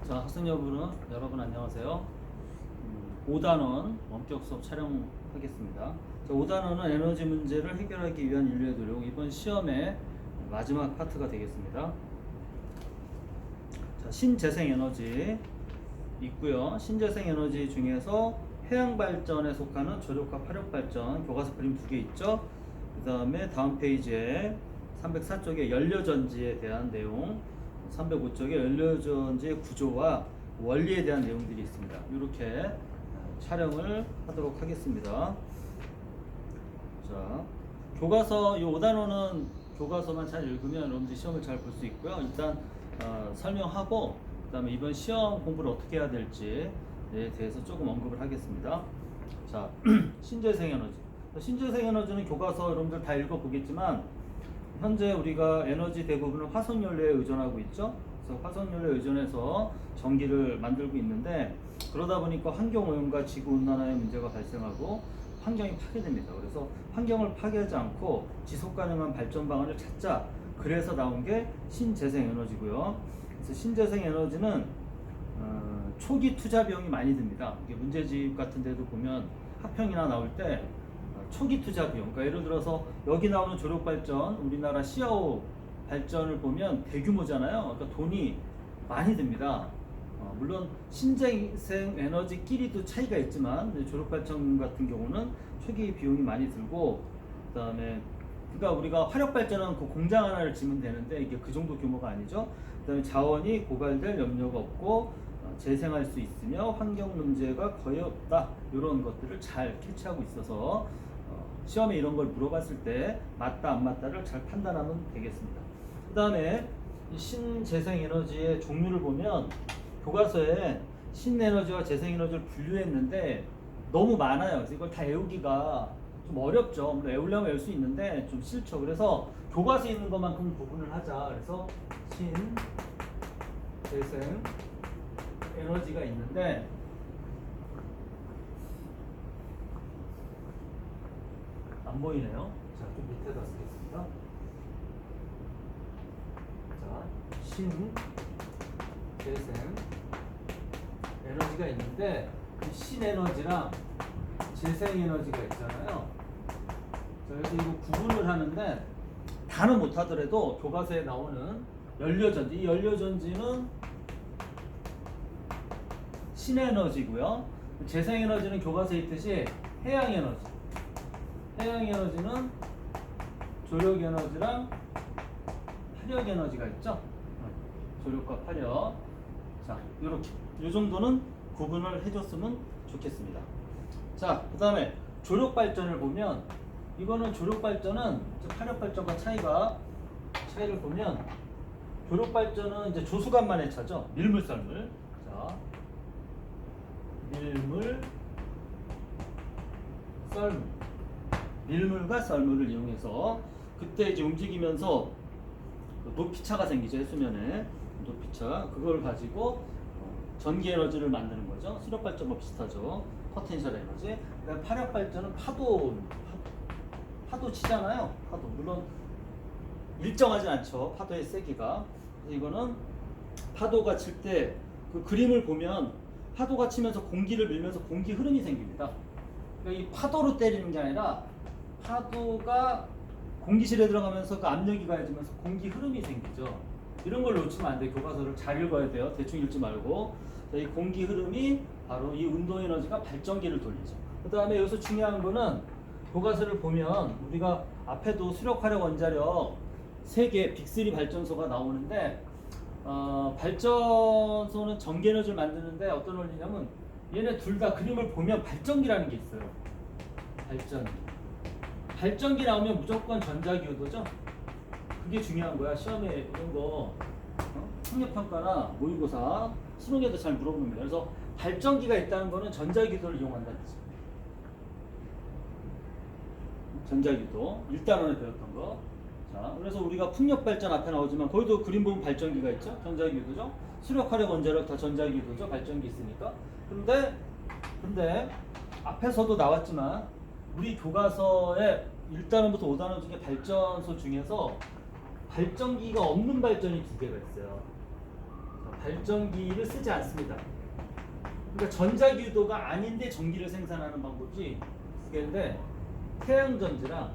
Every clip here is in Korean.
자, 학생 여러분 안녕하세요. 5단원 원격 수업 촬영하겠습니다. 자, 5단원은 에너지 문제를 해결하기 위한 인류의 노력, 이번 시험의 마지막 파트가 되겠습니다. 자, 신재생 에너지 있고요. 신재생 에너지 중에서 해양 발전에 속하는 조력과 화력 발전 교과서 그림 2개 있죠. 그 다음에 다음 페이지에 304쪽에 연료전지에 대한 내용, 305쪽에 연료전지의 구조와 원리에 대한 내용들이 있습니다. 이렇게 촬영을 하도록 하겠습니다. 자, 교과서 이 5단원은 교과서만 잘 읽으면 여러분들이 시험을 잘 볼 수 있고요. 일단 설명하고 그 다음에 이번 시험 공부를 어떻게 해야 될지에 대해서 조금 언급을 하겠습니다. 자, 신재생 에너지. 신재생 에너지는 교과서 여러분들 다 읽어보겠지만 현재 우리가 에너지 대부분은 화석연료에 의존하고 있죠. 그래서 화석연료에 의존해서 전기를 만들고 있는데, 그러다 보니까 환경오염과 지구온난화의 문제가 발생하고 환경이 파괴됩니다. 그래서 환경을 파괴하지 않고 지속가능한 발전 방안을 찾자. 그래서 나온 게 신재생 에너지고요. 그래서 신재생 에너지는 초기 투자 비용이 많이 듭니다. 이게 문제집 같은 데도 보면 학평이나 나올 때 초기 투자 비용, 그러니까 예를 들어서 여기 나오는 조력 발전, 우리나라 시아오 발전을 보면 대규모잖아요. 그러니까 돈이 많이 듭니다. 물론 신재생 에너지끼리도 차이가 있지만 조력 발전 같은 경우는 초기 비용이 많이 들고, 그다음에 그러니까 우리가 화력 발전은 그 공장 하나를 지면 되는데 이게 그 정도 규모가 아니죠. 그다음에 자원이 고갈될 염려가 없고 재생할 수 있으며 환경 문제가 거의 없다. 이런 것들을 잘 캐치하고 있어서 시험에 이런 걸 물어봤을 때 맞다 안 맞다를 잘 판단하면 되겠습니다. 그 다음에 신재생에너지의 종류를 보면 교과서에 신에너지와 재생에너지를 분류했는데 너무 많아요. 그래서 이걸 다 외우기가 좀 어렵죠. 물론 외우려면 외울 수 있는데 좀 싫죠. 그래서 교과서에 있는 것만큼 구분을 하자. 그래서 신재생에너지가 있는데, 안 보이네요. 자, 좀 밑에다 쓰겠습니다. 자, 신재생 에너지가 있는데 이 신에너지랑 재생에너지가 있잖아요. 자, 그래서 이거 구분을 하는데 다는 못하더라도 교과서에 나오는 연료전지, 이 연료전지는 신에너지고요. 재생에너지는 교과서에 있듯이 해양에너지, 해양에너지는 조력에너지랑 화력에너지가 있죠. 조력과 화력. 자, 이렇게 이 정도는 구분을 해줬으면 좋겠습니다. 자, 그 다음에 조력발전을 보면, 이거는 조력발전은 화력발전과 차이를 보면, 조력발전은 이제 조수간만의 차죠. 밀물 썰물. 자, 밀물 썰물. 밀물과 썰물을 이용해서 그때 이제 움직이면서 높이차가 생기죠. 해수면에 높이차, 그걸 가지고 전기 에너지를 만드는 거죠. 수력 발전과 비슷하죠. 포텐셜 에너지. 그다음 파력 발전은 파도 치잖아요. 파도, 물론 일정하지 않죠. 파도의 세기가. 그래서 이거는 파도가 칠 때 그 그림을 보면 파도가 치면서 공기를 밀면서 공기 흐름이 생깁니다. 그러니까 이 파도로 때리는 게 아니라 파도가 공기실에 들어가면서 그 압력이 가해지면서 공기 흐름이 생기죠. 이런 걸 놓치면 안 돼요. 교과서를 잘 읽어야 돼요. 대충 읽지 말고. 자, 이 공기 흐름이 바로 이 운동 에너지가 발전기를 돌리죠. 그 다음에 여기서 중요한 거는 교과서를 보면 우리가 앞에도 수력, 화력, 원자력 3개 빅3 발전소가 나오는데, 발전소는 전기 에너지를 만드는데 어떤 원리냐면 얘네 둘 다 그림을 보면 발전기라는 게 있어요. 발전기 나오면 무조건 전자기유도죠. 그게 중요한 거야. 시험에 이런 거 학력평가나 모의고사 수능에도 잘 물어봅니다. 그래서 발전기가 있다는 거는 전자기유도를 이용한다는 거죠. 전자기유도 1단원에 배웠던 거. 자, 그래서 우리가 풍력발전 앞에 나오지만 거기도 그림 보면 발전기가 있죠. 전자기유도죠. 수력, 화력, 원자력 다 전자기유도죠. 발전기 있으니까. 근데 앞에서도 나왔지만 우리 교과서에 1단원부터 5단원 중에 발전소 중에서 발전기가 없는 발전이 2개가 있어요. 발전기를 쓰지 않습니다. 그러니까 전자기유도가 아닌데 전기를 생산하는 방법이 두 개인데, 태양전지랑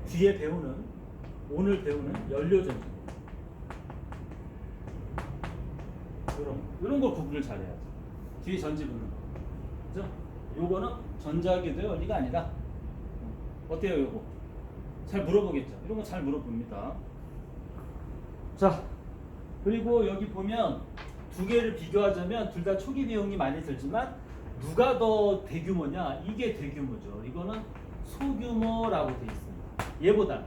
뒤에 배우는, 오늘 배우는 연료전지, 이런 걸 구분을 잘해야죠. 뒤에 전지 붙는 거, 그죠? 요거는 전자기유도의 원리가 아니다. 어때요, 요거? 잘 물어보겠죠. 이런 거 잘 물어봅니다. 자, 그리고 여기 보면 두 개를 비교하자면 둘 다 초기 비용이 많이 들지만 누가 더 대규모냐? 이게 대규모죠. 이거는 소규모라고 되어 있습니다. 얘보다는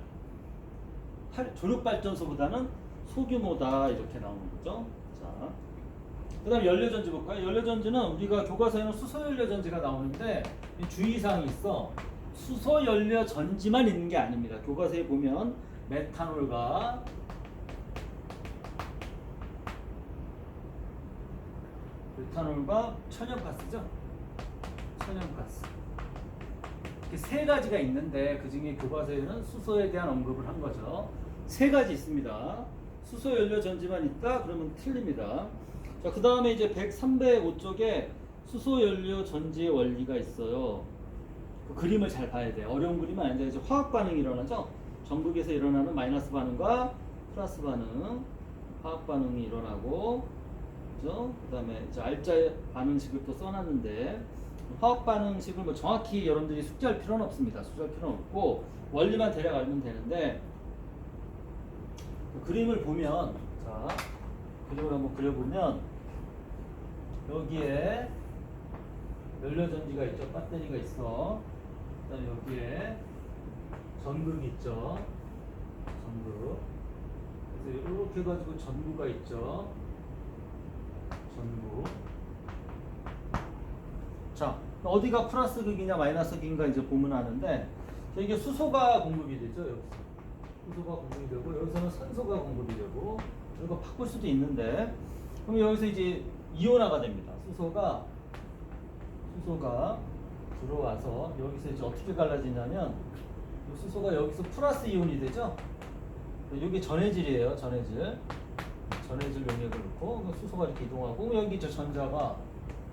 조력발전소보다는 소규모다, 이렇게 나오는 거죠. 자, 그 다음 연료전지 볼까요? 연료전지는 우리가 교과서에는 수소연료전지가 나오는데 주의사항이 있어. 수소연료전지만 있는 게 아닙니다. 교과서에 보면 메탄올과 천연가스죠. 천연가스. 이렇게 세 가지가 있는데 그 중에 교과서에는 수소에 대한 언급을 한 거죠. 세 가지 있습니다. 수소연료전지만 있다? 그러면 틀립니다. 자, 그 다음에 이제 305쪽에 수소연료전지의 원리가 있어요. 그 그림을 잘 봐야 돼요. 어려운 그림은 아닌데 이제 화학 반응이 일어나죠. 전극에서 일어나는 마이너스 반응과 플러스 반응, 화학 반응이 일어나고, 그죠? 그 다음에 이제 알짜 반응식을 또 써놨는데, 화학 반응식을 뭐 정확히 여러분들이 숙지할 필요는 없습니다. 숙지할 필요는 없고 원리만 대략 알면 되는데, 그 그림을 보면, 자, 그림을 한번 그려보면 여기에 연료전지가 있죠. 배터리가 있어. 그 다음에 여기에 전극이 있죠. 전극. 그래서 이렇게 해가지고 전구가 있죠. 전구. 자, 어디가 플러스 극이냐 마이너스 극인가 이제 보면 아는데, 이게 수소가 공급이 되죠. 여기서 수소가 공급이 되고, 여기서는 산소가 공급이 되고, 이거 바꿀 수도 있는데, 그럼 여기서 이제 이온화가 됩니다. 수소가 들어와서 여기서 이제 어떻게 갈라지냐면, 이 수소가 여기서 플러스 이온이 되죠. 여기 전해질이에요. 전해질 용액을 넣고 수소가 이렇게 이동하고, 여기 이제 전자가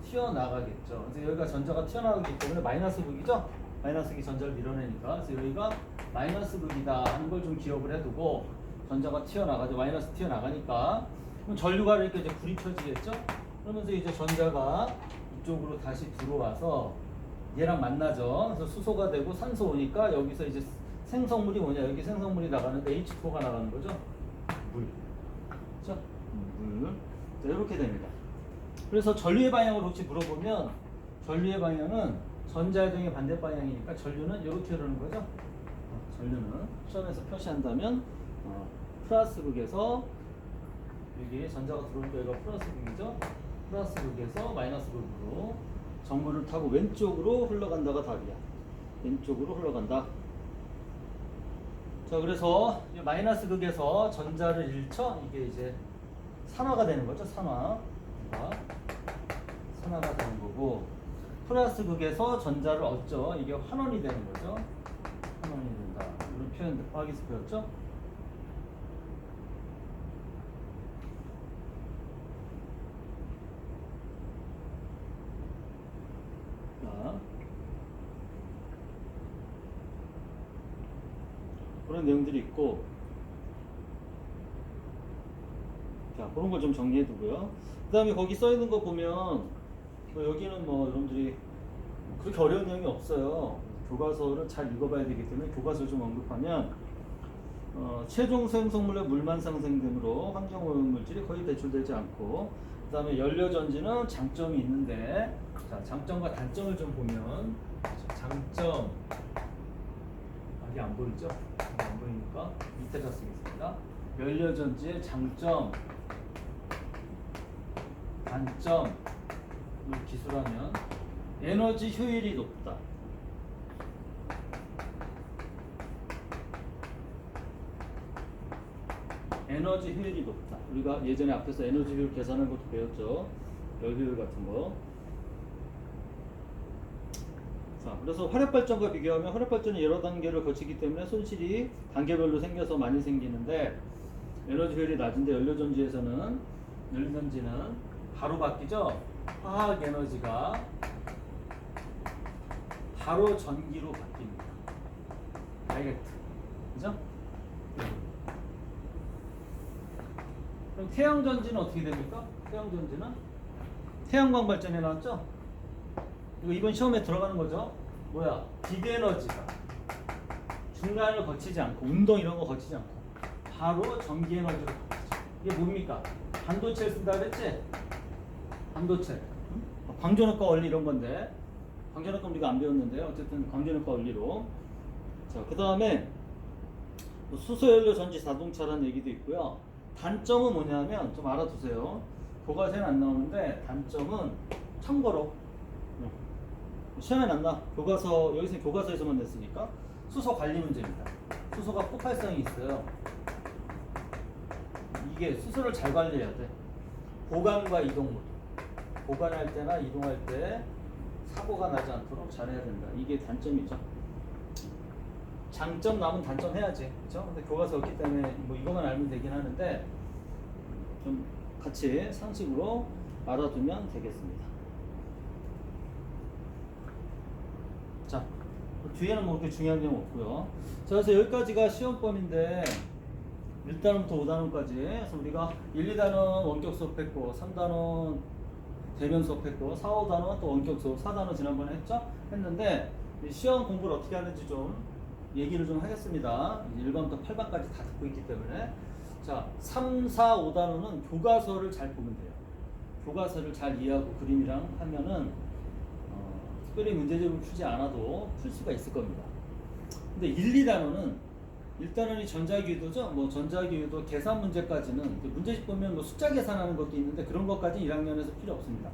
튀어나가겠죠. 그래서 여기가 전자가 튀어나가기 때문에 마이너스 극이죠. 마이너스 극이 전자를 밀어내니까. 그래서 여기가 마이너스 극이다 하는 걸 좀 기억을 해두고, 전자가 튀어나가죠. 마이너스 튀어나가니까. 그럼 전류가 이렇게 이제 불이 켜지겠죠. 그러면서 이제 전자가 이쪽으로 다시 들어와서 얘랑 만나죠. 그래서 수소가 되고 산소 오니까 여기서 이제 생성물이 뭐냐? 여기 생성물이 나가는데 H2O가 나가는 거죠. 물. 그렇죠? 물. 자, 이렇게 됩니다. 그래서 전류의 방향을 혹시 물어보면, 전류의 방향은 전자의 반대 방향이니까 전류는 이렇게 흐르는 거죠. 전류는 시험에서 표시한다면 플러스 극에서, 여기 전자가 들어오니까 여기가 플러스 극이죠. 플러스 극에서 마이너스 극으로 전구를 타고 왼쪽으로 흘러간다가 답이야. 왼쪽으로 흘러간다. 자, 그래서 이 마이너스 극에서 전자를 잃죠. 이게 이제 산화가 되는 거죠. 산화가 되는 거고, 플러스 극에서 전자를 얻죠. 이게 환원이 되는 거죠. 환원이 된다. 이런 표현들 화학에서 배웠죠. 자, 그런 내용들이 있고, 자, 그런 걸 좀 정리해 두고요. 그 다음에 거기 써 있는 거 보면, 여기는 뭐 여러분들이 그렇게 어려운 내용이 없어요. 교과서를 잘 읽어봐야 되기 때문에 교과서를 좀 언급하면, 최종 생성물의 물만 상생되므로 환경오염물질이 거의 배출되지 않고, 그 다음에 연료전지는 장점이 있는데, 자, 장점과 단점을 좀 보면, 장점, 여기 안 보이죠? 안 보이니까 밑에다 쓰겠습니다. 연료전지의 장점, 단점, 기술하면 에너지 효율이 높다. 에너지 효율이 높다. 우리가 예전에 앞에서 에너지 효율 계산하는 것도 배웠죠. 열 효율 같은 거. 자, 그래서 화력발전과 비교하면 화력발전이 여러 단계를 거치기 때문에 손실이 단계별로 생겨서 많이 생기는데, 에너지 효율이 낮은데 연료전지는 바로 바뀌죠. 화학 에너지가 바로 전기로 바뀝니다. 다이렉트. 그죠? 그럼 태양전지는 어떻게 됩니까? 태양광 발전에 나왔죠? 이거 이번 시험에 들어가는 거죠? 뭐야? 빛에너지가 중간을 거치지 않고 운동 이런 거 거치지 않고 바로 전기 에너지로 바뀌죠. 이게 뭡니까? 반도체를 쓴다 그랬지? 반도체. 광전효과 원리 이런 건데 광전효과 우리가 안 배웠는데요. 어쨌든 광전효과 원리로. 자, 그 다음에 수소연료 전지 자동차라는 얘기도 있고요. 단점은 뭐냐면 좀 알아두세요. 교과서에는 안 나오는데 단점은 참고로 시험에 안 나. 여기서 교과서에서만 냈으니까 수소 관리 문제입니다. 수소가 폭발성이 있어요. 이게 수소를 잘 관리해야 돼. 보관과 이동 모두. 보관할 때나 이동할 때 사고가 나지 않도록 잘해야 된다. 이게 단점이죠. 장점 남은 단점 해야지. 그렇죠? 근데 교과서 없기 때문에 뭐 이것만 알면 되긴 하는데 좀 같이 상식으로 알아두면 되겠습니다. 자, 뒤에는 뭐 그렇게 중요한 내용 없고요. 자, 그래서 여기까지가 시험범인데 1단원부터 5단원까지 그래서 우리가 1, 2단원 원격 수업했고 3단원 대면 수업했고 4, 5단원 또 원격 수업 4단원 지난번에 했는데 시험 공부를 어떻게 하는지 좀 얘기를 좀 하겠습니다. 1번부터 8번까지 다 듣고 있기 때문에 자, 3, 4, 5단원은 교과서를 잘 보면 돼요. 교과서를 잘 이해하고 그림이랑 하면은 특별히 문제집을 풀지 않아도 풀 수가 있을 겁니다. 근데 1, 2단원은 1단원이 전자기유도죠. 뭐 전자기유도 계산 문제까지는 문제집 보면 뭐 숫자 계산하는 것도 있는데 그런 것까지 1학년에서 필요 없습니다.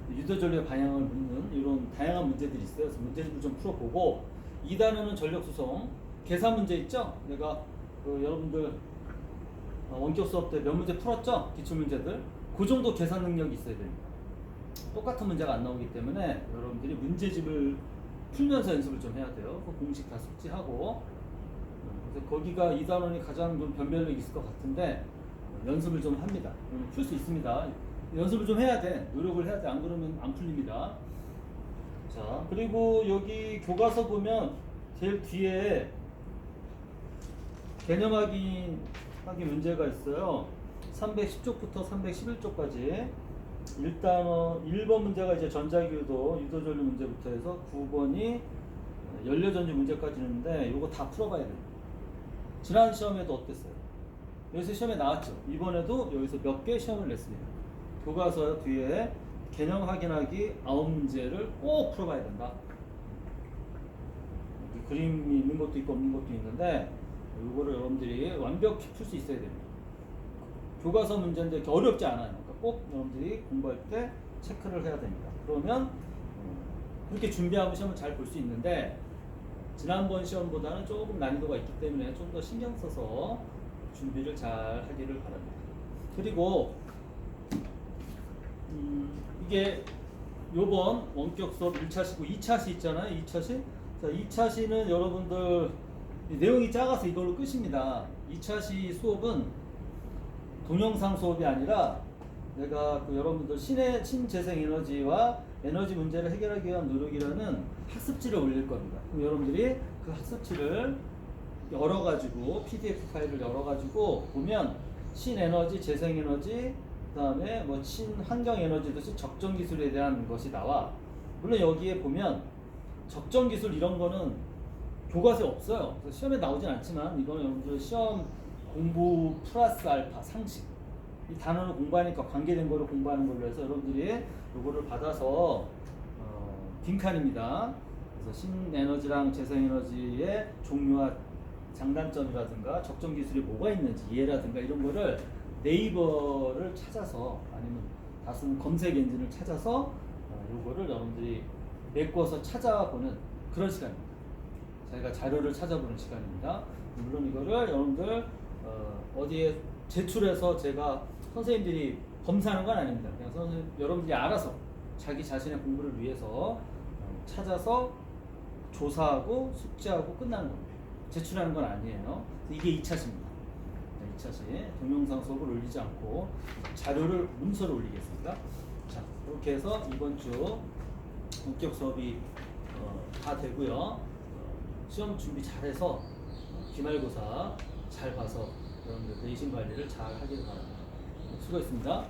유도전력 방향을 묻는 이런 다양한 문제들이 있어요. 그래서 문제집을 좀 풀어보고 2단원은 전력수송 계산 문제 있죠. 내가 여러분들 원격 수업 때 몇 문제 풀었죠? 기출문제들 그 정도 계산 능력이 있어야 됩니다. 똑같은 문제가 안 나오기 때문에 여러분들이 문제집을 풀면서 연습을 좀 해야 돼요. 그 공식 다 숙지하고 그래서 거기가 2단원이 가장 좀 변별력이 있을 것 같은데 연습을 좀 합니다. 풀 수 있습니다. 연습을 좀 해야 돼. 노력을 해야 돼. 안 그러면 안 풀립니다. 자, 그리고 여기 교과서 보면 제일 뒤에 개념 확인 문제가 있어요. 310쪽부터 311쪽까지 1번 문제가 이제 전자기유도 유도전류 문제부터 해서 9번이 연료전지 문제까지 있는데 이거 다 풀어봐야 돼요. 지난 시험에도 어땠어요? 여기서 시험에 나왔죠. 이번에도 여기서 몇 개 시험을 냈습니다. 교과서 뒤에 개념 확인하기 9문제를 꼭 풀어봐야 된다. 그림이 있는 것도 있고 없는 것도 있는데 이거를 여러분들이 완벽히 풀 수 있어야 됩니다. 교과서 문제인데 이렇게 어렵지 않아요. 그러니까 꼭 여러분들이 공부할 때 체크를 해야 됩니다. 그러면 그렇게 준비하면 시험을 잘 볼 수 있는데 지난번 시험보다는 조금 난이도가 있기 때문에 좀 더 신경 써서 준비를 잘 하기를 바랍니다. 그리고 이게 요번 원격 수업 1차시고 2차시 있잖아요. 2차시. 자, 2차시는 여러분들 내용이 작아서 이걸로 끝입니다. 2차시 수업은 동영상 수업이 아니라 내가 여러분들 신재생 에너지와 에너지 문제를 해결하기 위한 노력이라는 학습지를 올릴 겁니다. 그럼 여러분들이 그 학습지를 열어가지고 PDF 파일을 열어가지고 보면 신에너지, 재생에너지, 그 다음에 뭐 친환경에너지도 적정기술에 대한 것이 나와. 물론 여기에 보면 적정기술 이런 거는 교과서에 없어요. 그래서 시험에 나오진 않지만 이거는 여러분들 시험 공부 플러스 알파 상식 이 단어를 공부하니까 관계된 거를 공부하는 걸로 해서 여러분들이 요거를 받아서 빈칸입니다. 그래서 신에너지랑 재생에너지의 종류와 장단점이라든가 적정 기술이 뭐가 있는지 이해라든가 이런 거를 네이버를 찾아서 아니면 다수는 검색 엔진을 찾아서 요거를 여러분들이 메꿔서 찾아보는 그런 시간입니다. 저희가 자료를 찾아보는 시간입니다. 물론 이거를 여러분들 어디에 제출해서 제가 선생님들이 검사하는 건 아닙니다. 그냥 여러분들이 알아서 자기 자신의 공부를 위해서 찾아서 조사하고 숙지하고 끝나는 겁니다. 제출하는 건 아니에요. 이게 2차시입니다. 2차시 동영상 수업을 올리지 않고 자료를 문서로 올리겠습니다. 자, 이렇게 해서 이번 주 본격 수업이 다 되고요. 시험 준비 잘해서 기말고사 잘 봐서 여러분들 내신 관리를 잘 하길 바랍니다. 수고했습니다.